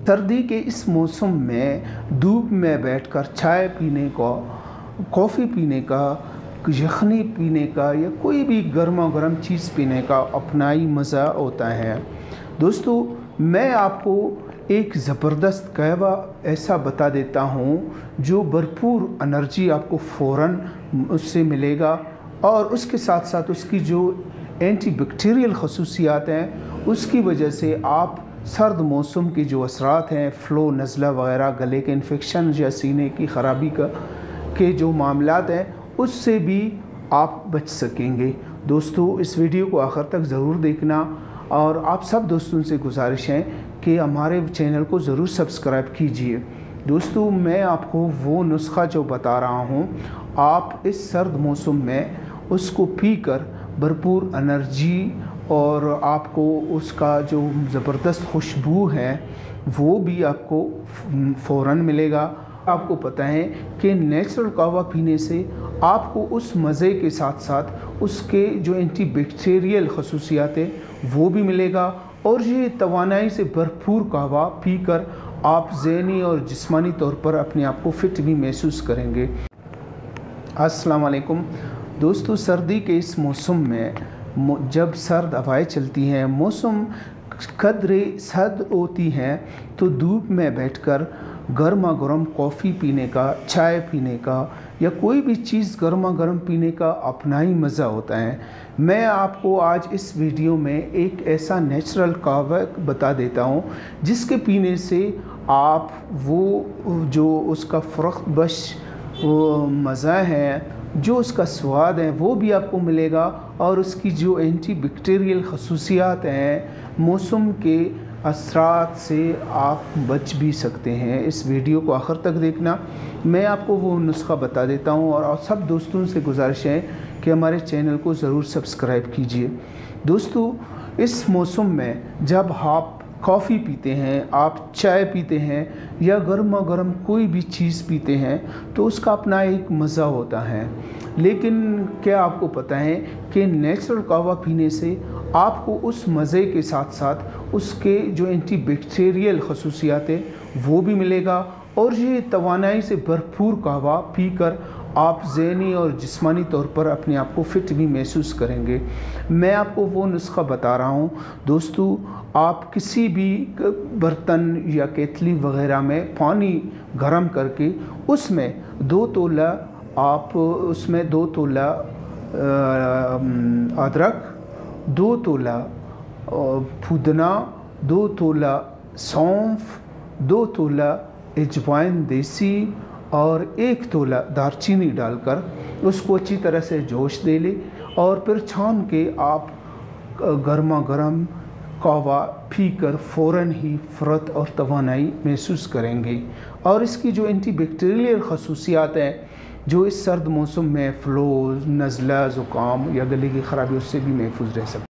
सर्दी के इस मौसम में धूप में बैठकर चाय पीने का, कॉफ़ी पीने का, यखनी पीने का या कोई भी गर्मा गर्म चीज़ पीने का अपना ही मज़ा होता है। दोस्तों, मैं आपको एक ज़बरदस्त कहवा ऐसा बता देता हूँ जो भरपूर एनर्जी आपको फ़ौरन उससे मिलेगा और उसके साथ साथ उसकी जो एंटी बैक्टीरियल खसूसियात हैं उसकी वजह से आप सर्द मौसम के जो असरात हैं, फ़्लू, नज़ला वगैरह, गले के इन्फेक्शन या सीने की ख़राबी के जो मामलात हैं उससे भी आप बच सकेंगे। दोस्तों, इस वीडियो को आखिर तक ज़रूर देखना और आप सब दोस्तों से गुजारिश है कि हमारे चैनल को ज़रूर सब्सक्राइब कीजिए। दोस्तों, मैं आपको वो नुस्खा जो बता रहा हूँ, आप इस सर्द मौसम में उसको पीकर भरपूर एनर्जी और आपको उसका जो ज़बरदस्त खुशबू है वो भी आपको फ़ौरन मिलेगा। आपको पता है कि नेचुरल कहवा पीने से आपको उस मज़े के साथ साथ उसके जो एंटी बैक्टीरियल खसूसियात हैं वो भी मिलेगा और ये तवानाई से भरपूर कहवा पीकर आप ज़हनी और जिस्मानी तौर पर अपने आप को फ़िट भी महसूस करेंगे। अस्सलाम वालेकुम दोस्तों, सर्दी के इस मौसम में जब सर्द हवाएं चलती हैं, मौसम कदरे सर्द होती हैं, तो धूप में बैठकर गर्मा गर्म कॉफ़ी पीने का, चाय पीने का या कोई भी चीज़ गर्मा गर्म पीने का अपना ही मज़ा होता है। मैं आपको आज इस वीडियो में एक ऐसा नेचुरल कहवा बता देता हूँ जिसके पीने से आप वो जो उसका फ़र्क बश मज़ा है, जो उसका स्वाद है वो भी आपको मिलेगा और उसकी जो एंटी बैक्टीरियल खसूसियात हैं, मौसम के असरात से आप बच भी सकते हैं। इस वीडियो को आखिर तक देखना, मैं आपको वो नुस्खा बता देता हूँ और सब दोस्तों से गुजारिश है कि हमारे चैनल को ज़रूर सब्सक्राइब कीजिए। दोस्तों, इस मौसम में जब आप कॉफ़ी पीते हैं, आप चाय पीते हैं या गर्मा गर्म कोई भी चीज़ पीते हैं तो उसका अपना एक मज़ा होता है, लेकिन क्या आपको पता है कि नेचुरल कहवा पीने से आपको उस मज़े के साथ साथ उसके जो एंटी बैक्टीरियल खसूसियात हैं वो भी मिलेगा और ये तवानाई से भरपूर कहवा पीकर आप ज़हनी और जिस्मानी तौर पर अपने आप को फ़िट भी महसूस करेंगे। मैं आपको वो नुस्खा बता रहा हूँ। दोस्तों, आप किसी भी बर्तन या केतली वग़ैरह में पानी गर्म करके उसमें 2 तोला अदरक, 2 तोला पुदीना, 2 तोला सौंफ, 2 तोला अजवाइन देसी और 1 तोला दालचीनी डालकर उसको अच्छी तरह से जोश दे ले और फिर छान के आप गर्मा गर्म कहवा पीकर फ़ौरन ही फ़ुर्त और तवानाई महसूस करेंगे और इसकी जो एंटी बैक्टीरियल खसूसियात हैं जो इस सर्द मौसम में फ़्लू, नज़ला, ज़ुकाम या गले की ख़राबी उससे भी महफूज रह सकते हैं।